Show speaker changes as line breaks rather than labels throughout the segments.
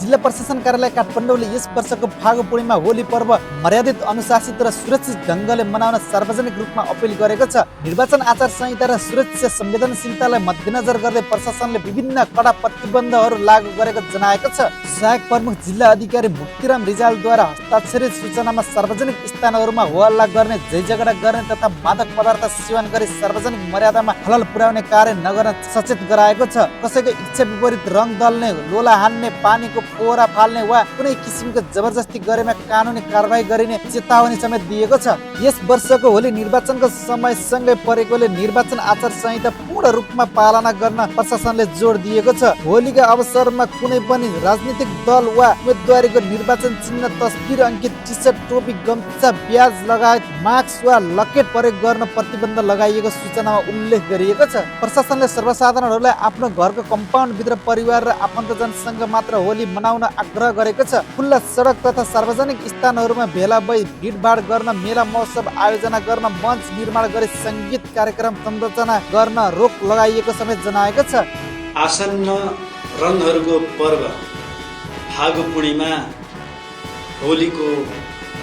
जिल्ला प्रशासन कार्यालय काठमाडौँले यस वर्षको फागु पूर्णिमा होली पर्व मर्यादित, अनुशासित र सुरक्षित ढङ्गले मनाउन सार्वजनिक रूपमा अपिल गरेको छ। निर्वाचन आचार संहिता र सुरक्षा संवेदनशीलतालाई मध्यनजर गर्दै प्रशासनले विभिन्न कडा प्रतिबन्धहरू लागू गरेको जनाएको छ। सहायक प्रमुख जिल्ला अधिकारी मुक्तिराम रिजालद्वारा हस्ताक्षरित सूचनामा सार्वजनिक स्थानहरूमा होहल्ला गर्ने, झैझगडा गर्ने तथा मादक पदार्थ सेवन गरी सार्वजनिक मर्यादामा खलल पुर्याउने कार्य नगर्न सचेत गराएको छ। कसैको इच्छा विपरीत रङ दल्ने, लोला हान्ने, पानीको फोहरा फाल्ने वा कुनै किसिमको जबरजस्ती गरेमा कानुनी कारबाही गरिने चेतावनी समेत दिएको छ। यस वर्षको होली निर्वाचनको समयसँगै परेकोले निर्वाचन आचार संहिता पूर्ण रूपमा पालना गर्न प्रशासनले जोड दिएको छ। होलीका अवसरमा कुनै पनि राजनीतिक दल वा उम्मेदवारीको निर्वाचन चिन्ह, तस्बिर अङ्कित टी-सर्ट, टोपी, गम्छा, ब्याज लगायत मास्क वा लकेट प्रयोग गर्न प्रतिबन्ध लगाइएको सूचनामा उल्लेख गरिएको छ। प्रशासनले सर्वसाधारणहरूलाई आफ्नो घरको कम्पाउन्डभित्र परिवार र आफन्तजनसँग मात्र होली मनाउन आग्रह गरेको छ। खुल्ला सडक तथा सार्वजनिक स्थानहरूमा भेला भई भिडभाड गर्न, मेला महोत्सव आयोजना गर्न, मञ्च निर्माण गरी सङ्गीत कार्यक्रम संरचना गर्न रोक लगाइएको समेत जनाएको छ।
आसन्न रङहरूको पर्व फागु पूर्णिमा होलीको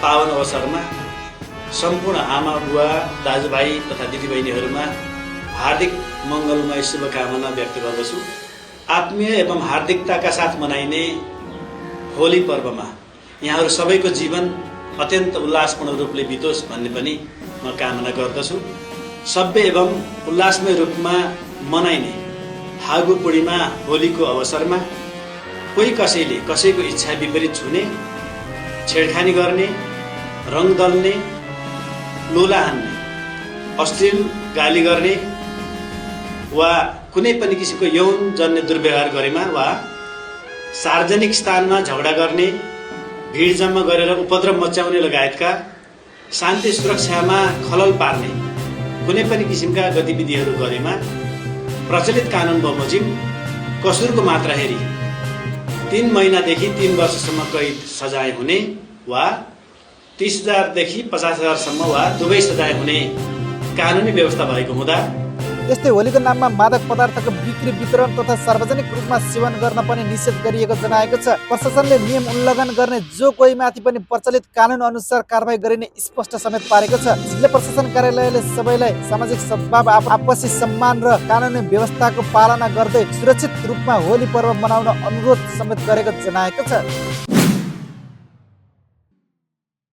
पावन अवसरमा सम्पूर्ण आमा बुवा, दाजुभाइ तथा दिदीबहिनीहरूमा हार्दिक मङ्गलमय शुभकामना व्यक्त गर्दछु। आत्मीय एवं हार्दिकताका साथ मनाइने होली पर्वमा यहाँहरू सबैको जीवन अत्यन्त उल्लासपूर्ण रूपले बितोस् भन्ने पनि म कामना गर्दछु। सभ्य एवं उल्लासमय रूपमा मनाइने फागु पूर्णिमा होलीको अवसरमा कोही कसैले कसैको इच्छा विपरीत छुने, छेडखानी गर्ने, रङ दल्ने, लोला हान्ने, अश्लील गाली गर्ने वा कुनै पनि किसिमको यौन जन्य दुर्व्यवहार गरेमा वा सार्वजनिक स्थानमा झगडा गर्ने, भिड जम्मा गरेर उपद्रव मचाउने लगायतका शान्ति सुरक्षामा खलल पार्ने कुनै पनि किसिमका गतिविधिहरू गरेमा प्रचलित कानुन बमोजिम कसुरको मात्रा हेरी 3 महिनादेखि 3 वर्षसम्म कैद सजाय हुने वा 30,000 देखि 50,000 वा दुवै सजाय हुने कानुनी व्यवस्था भएको हुँदा
यस्तै होलीको नाममा मादक पदार्थको बिक्री, वितरण तथा सार्वजनिक रूपमा सेवन गर्न पनि निषेध गरिएको जनाएको छ। प्रशासनले नियम उल्लङ्घन गर्ने जो कोही माथि पनि प्रचलित कानुन अनुसार कारबाही गरिने स्पष्ट समेत पारेको छ। जिल्ला प्रशासन कार्यालयले सबैलाई सामाजिक सद्भाव, आपसी सम्मान र कानुनी व्यवस्थाको पालना गर्दै सुरक्षित रूपमा होली पर्व मनाउन अनुरोध समेत गरेको जनाएको छ।